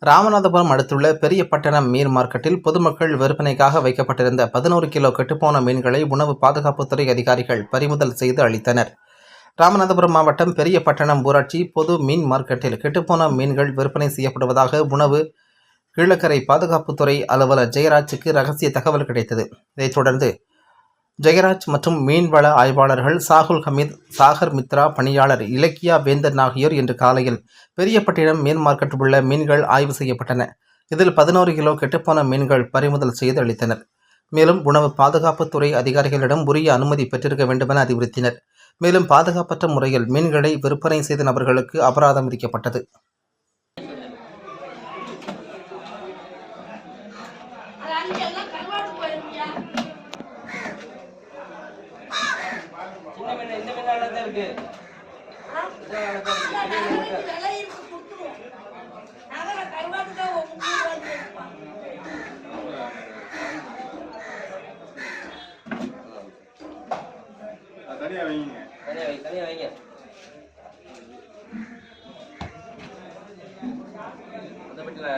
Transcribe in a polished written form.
ராமநாதபுரம் அடுத்துள்ள பெரியபட்டணம் மீன் மார்க்கெட்டில் பொதுமக்கள் விற்பனைக்காக வைக்கப்பட்டிருந்த 11 கிலோ கெட்டுப்போன மீன்களை உணவு பாதுகாப்புத்துறை அதிகாரிகள் பறிமுதல் செய்து அளித்தனர். ராமநாதபுரம் மாவட்டம் பெரியபட்டணம் ஊராட்சி பொது மீன் மார்க்கெட்டில் கெட்டுப்போன மீன்கள் விற்பனை செய்யப்படுவதாக உணவு கீழக்கரை பாதுகாப்புத்துறை அலுவலர் ஜெயராஜுக்கு ரகசிய தகவல் கிடைத்தது. இதைத் தொடர்ந்து ஜெயராஜ் மற்றும் மீன்வள ஆய்வாளர்கள் சாகுல் ஹமீத், சாகர் மித்ரா, பணியாளர் இலக்கியா வேந்தன் ஆகியோர் இன்று காலையில் பெரியபட்டினம் மீன் மார்க்கெட்டில் உள்ள மீன்கள் ஆய்வு செய்யப்பட்டன. இதில் 11 கிலோ கெட்டுப்போன மீன்கள் பறிமுதல் செய்து அளித்தனர். மேலும் உணவு பாதுகாப்புத்துறை அதிகாரிகளிடம் உரிய அனுமதி பெற்றிருக்க வேண்டுமென அறிவுறுத்தினர். மேலும் பாதுகாப்பற்ற முறையில் மீன்களை விற்பனை செய்த நபர்களுக்கு அபராதம் விதிக்கப்பட்டது. தனியா வைங்க. அந்த பெட்டில